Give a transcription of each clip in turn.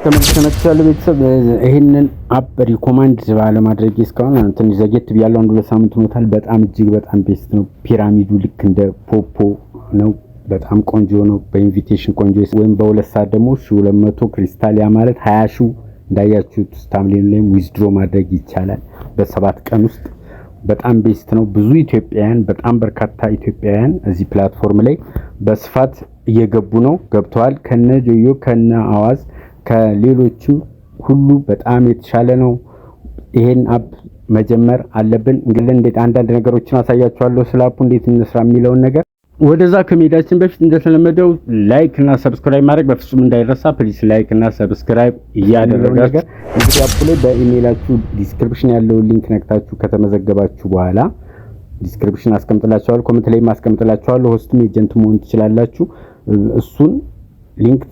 ተመልሰናል ቤተሰብ። ይሄንን አፕ ሪኮማንድ ባለማድረግ እስካሁን ትንሽ ዘግየት ብያለሁ። አንድ 2 ሳምንት ሆኖታል። በጣም እጅግ በጣም ቤስት ነው። ፒራሚዱ ልክ እንደ ፖፖ ነው። በጣም ቆንጆ ነው። በኢንቪቴሽን ቆንጆ ወይም በ2 ሰዓት ደግሞ 200 ክሪስታል ያ ማለት 20 ሺህ እንዳያችሁት ስታምሊን ላይ ዊዝድሮ ማድረግ ይቻላል በ7 ቀን ውስጥ። በጣም ቤስት ነው። ብዙ ኢትዮጵያውያን በጣም በርካታ ኢትዮጵያውያን እዚህ ፕላትፎርም ላይ በስፋት እየገቡ ነው፣ ገብተዋል። ከነ ጆዮ ከነ አዋዝ ከሌሎቹ ሁሉ በጣም የተሻለ ነው። ይሄን አፕ መጀመር አለብን። እንግዲህ እንዴት አንዳንድ ነገሮችን አሳያችኋለሁ ስለ አፑ እንዴት እንስራ የሚለውን ነገር። ወደዛ ከመሄዳችን በፊት እንደተለመደው ላይክ እና ሰብስክራይብ ማድረግ በፍጹም እንዳይረሳ። ፕሊስ ላይክ እና ሰብስክራይብ እያደረጋችሁ እንግዲህ አፑ ላይ በኢሜይላችሁ ዲስክሪፕሽን ያለው ሊንክ ነክታችሁ ከተመዘገባችሁ በኋላ ዲስክሪፕሽን አስቀምጥላችኋለሁ፣ ኮሜንት ላይ ማስቀምጥላችኋለሁ። ሆስትም ኤጀንት መሆን ትችላላችሁ። እሱን ሊንክ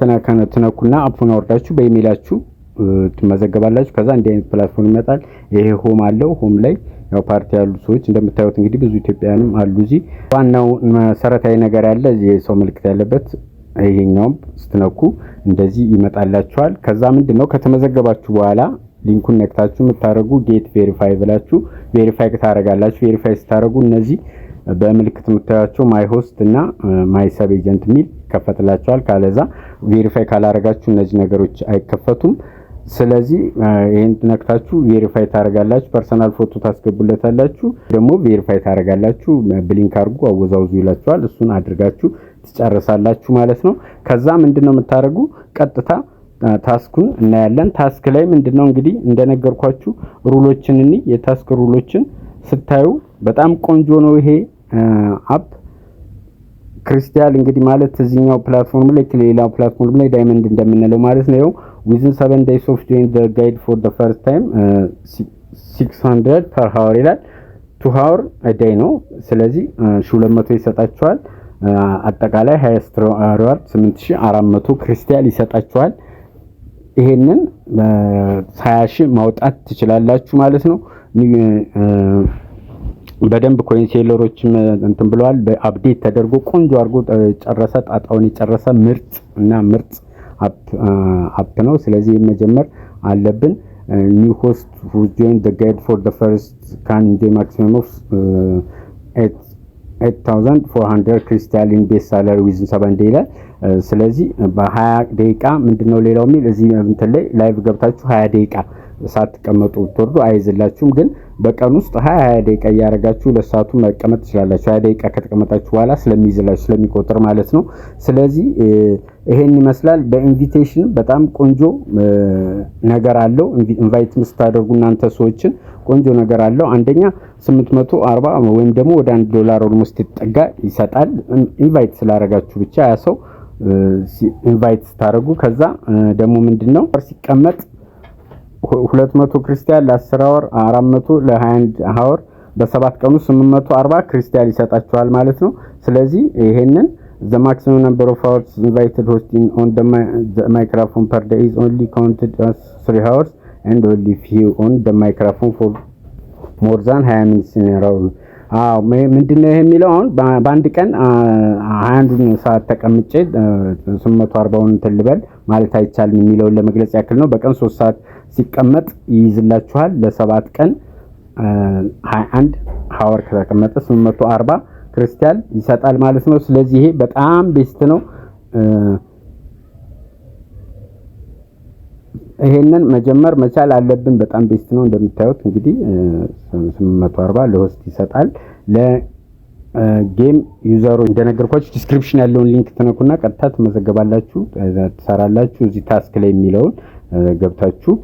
ተነኩና አፑን አወርዳችሁ በኢሜይላችሁ ትመዘገባላችሁ። ከዛ እንዲህ አይነት ፕላትፎርም ይመጣል። ይሄ ሆም አለው። ሆም ላይ ያው ፓርቲ ያሉ ሰዎች እንደምታዩት እንግዲህ ብዙ ኢትዮጵያውያንም አሉ። እዚህ ዋናው መሰረታዊ ነገር ያለ እዚህ የሰው ምልክት ያለበት ይሄኛውም ስትነኩ እንደዚህ ይመጣላችኋል። ከዛ ምንድነው ከተመዘገባችሁ በኋላ ሊንኩን ነክታችሁ የምታረጉ ጌት ቬሪፋይ ብላችሁ ቬሪፋይ ታረጋላችሁ። ቬሪፋይ ስታረጉ እነዚህ በምልክት የምታያቸው ማይ ሆስት እና ማይ ሰብ ኤጀንት ሚል ከፈትላችኋል። ካለዛ ቬሪፋይ ካላረጋችሁ እነዚህ ነገሮች አይከፈቱም። ስለዚህ ይሄን ነክታችሁ ቬሪፋይ ታረጋላችሁ። ፐርሰናል ፎቶ ታስገቡለታላችሁ። ደግሞ ቬሪፋይ ታረጋላችሁ። ብሊንክ አድርጉ አወዛውዙ ይላችኋል። እሱን አድርጋችሁ ትጨርሳላችሁ ማለት ነው። ከዛ ምንድነው የምታረጉ ቀጥታ ታስኩን እናያለን። ታስክ ላይ ምንድነው እንግዲህ እንደነገርኳችሁ ሩሎችን የታስክ ሩሎችን ስታዩ በጣም ቆንጆ ነው ይሄ አፕ። ክሪስታል እንግዲህ ማለት እዚህኛው ፕላትፎርም ላይ ከሌላው ፕላትፎርም ላይ ዳይመንድ እንደምንለው ማለት ነው። within 7 days of doing the guide for the first time 600 per hour ይላል። 2 hour a day ነው። ስለዚህ 200 ይሰጣችኋል። አጠቃላይ ሃይስት ሪዋርድ 8400 ክሪስታል ይሰጣችኋል። ይሄንን 20 ሺህ ማውጣት ትችላላችሁ ማለት ነው። በደንብ ኮይን ሴለሮችም እንትን ብለዋል። በአፕዴት ተደርጎ ቆንጆ አድርጎ ጨረሰ፣ ጣጣውን የጨረሰ ምርጥ እና ምርጥ አፕ ነው። ስለዚህ መጀመር አለብን። ኒው ሆስት who joined the guide for the first can enjoy maximum of 8400 crystal in base salary within 7 days ይላል። ስለዚህ በ20 ደቂቃ ምንድነው ሌላው ሚል እዚህ እንትን ላይ ላይቭ ገብታችሁ 20 ደቂቃ ሳትቀመጡ ትወርዱ አይዝላችሁም። ግን በቀን ውስጥ 20 ደቂቃ ያረጋችሁ ለሰዓቱ መቀመጥ ትችላላችሁ። 20 ደቂቃ ከተቀመጣችሁ በኋላ ስለሚይዝላችሁ ስለሚቆጥር ማለት ነው። ስለዚህ ይሄን ይመስላል። በኢንቪቴሽን በጣም ቆንጆ ነገር አለው። ኢንቫይት ስታደርጉ እናንተ ሰዎችን ቆንጆ ነገር አለው። አንደኛ 840 ወይም ደግሞ ወደ $1 ኦልሞስት ይጠጋ ይሰጣል። ኢንቫይት ስላረጋችሁ ብቻ ያ ሰው ኢንቫይት ስታደርጉ ከዛ ደግሞ ምንድነው ሲቀመጥ 200 ክሪስታል ለ10 አወር 400 ለ21 አወር በ7 ቀኑ 840 ክሪስታል ይሰጣችኋል ማለት ነው። ስለዚህ ይሄንን the maximum number of hours invited hosting on the microphone per day is only counted as 3 hours and only few on the microphone for more than 20 minutes in a row። ምንድነው ይሄ የሚለው አሁን በአንድ ቀን 21 ሰዓት ተቀምጬ 840ውን ትልበል ማለት አይቻልም የሚለውን ለመግለጽ ያክል ነው። በቀን 3 ሰዓት ሲቀመጥ ይይዝላችኋል። ለ7 ቀን 21 ሃወር ከተቀመጠ 840 ክሪስታል ይሰጣል ማለት ነው። ስለዚህ ይሄ በጣም ቤስት ነው። ይሄንን መጀመር መቻል አለብን። በጣም ቤስት ነው። እንደምታዩት እንግዲህ 840 ለሆስት ይሰጣል። ለጌም ዩዘሩ እንደነገርኳችሁ ዲስክሪፕሽን ያለውን ሊንክ ተነኩና ቀጥታ ትመዘገባላችሁ፣ ትሰራላችሁ። እዚህ ታስክ ላይ የሚለውን ገብታችሁ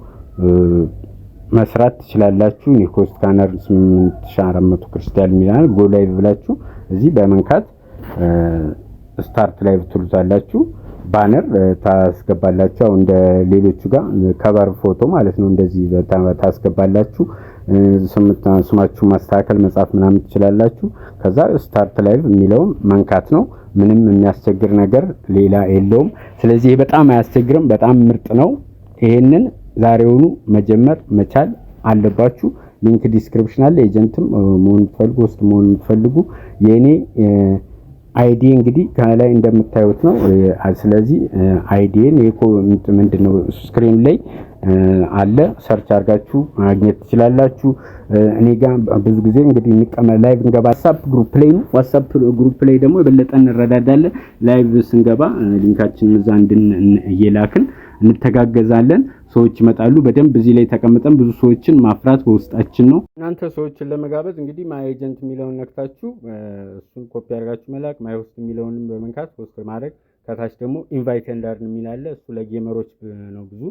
መስራት ትችላላችሁ። ኒኮ ስካነር 8400 ክሪስታል ሚላል ጎ ላይቭ ብላችሁ እዚህ በመንካት ስታርት ላይቭ ትሉታላችሁ። ባነር ታስገባላችሁ እንደ ሌሎቹ ጋር ከቨር ፎቶ ማለት ነው። እንደዚህ ታስገባላችሁ። ስማችሁ ማስተካከል መጻፍ ምናምን ትችላላችሁ። ከዛ ስታርት ላይቭ የሚለው መንካት ነው። ምንም የሚያስቸግር ነገር ሌላ የለውም። ስለዚህ በጣም አያስቸግርም። በጣም ምርጥ ነው። ይሄንን ዛሬውኑ መጀመር መቻል አለባችሁ። ሊንክ ዲስክሪፕሽን አለ። ኤጀንትም መሆን የምትፈልጉ ሆስት መሆን የምትፈልጉ የኔ አይዲ እንግዲህ ከላይ እንደምታዩት ነው። ስለዚህ አይዲን ምንድነው ስክሪን ላይ አለ፣ ሰርች አድርጋችሁ ማግኘት ትችላላችሁ። እኔ ጋር ብዙ ጊዜ እንግዲህ ላይቭ እንገባ ዋትስአፕ ግሩፕ ላይ ነው። ዋትስአፕ ግሩፕ ላይ ደግሞ የበለጠ እንረዳዳለን። ላይቭ ስንገባ ሊንካችንን እዛ እየላክን እንተጋገዛለን። ሰዎች ይመጣሉ። በደንብ እዚህ ላይ ተቀምጠን ብዙ ሰዎችን ማፍራት በውስጣችን ነው። እናንተ ሰዎችን ለመጋበዝ እንግዲህ ማይ ኤጀንት የሚለውን ነክታችሁ እሱን ኮፒ አድርጋችሁ መላክ፣ ማይ ሆስት የሚለውንም በመንካት ሆስት ማድረግ፣ ከታች ደግሞ ኢንቫይት ኤንድ አርን የሚል አለ። እሱ ለጌመሮች ነው። ብዙ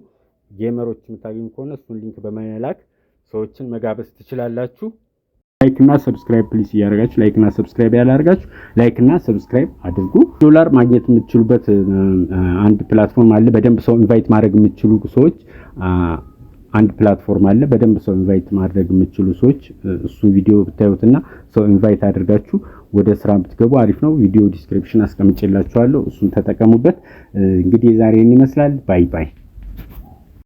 ጌመሮች የምታገኙ ከሆነ እሱን ሊንክ በመላክ ሰዎችን መጋበዝ ትችላላችሁ። ላይክ እና ሰብስክራይብ ፕሊስ እያደረጋችሁ ላይክ እና ሰብስክራይብ ያላደርጋችሁ ላይክ እና ሰብስክራይብ አድርጉ። ዶላር ማግኘት የምትችሉበት አንድ ፕላትፎርም አለ። በደንብ ሰው ኢንቫይት ማድረግ የምትችሉ ሰዎች አንድ ፕላትፎርም አለ። በደንብ ሰው ኢንቫይት ማድረግ የምትችሉ ሰዎች እሱን ቪዲዮ ብታዩትና ሰው ኢንቫይት አድርጋችሁ ወደ ስራ ብትገቡ አሪፍ ነው። ቪዲዮ ዲስክሪፕሽን አስቀምጬላችኋለሁ። እሱን ተጠቀሙበት። እንግዲህ ዛሬ ይመስላል። ባይ ባይ።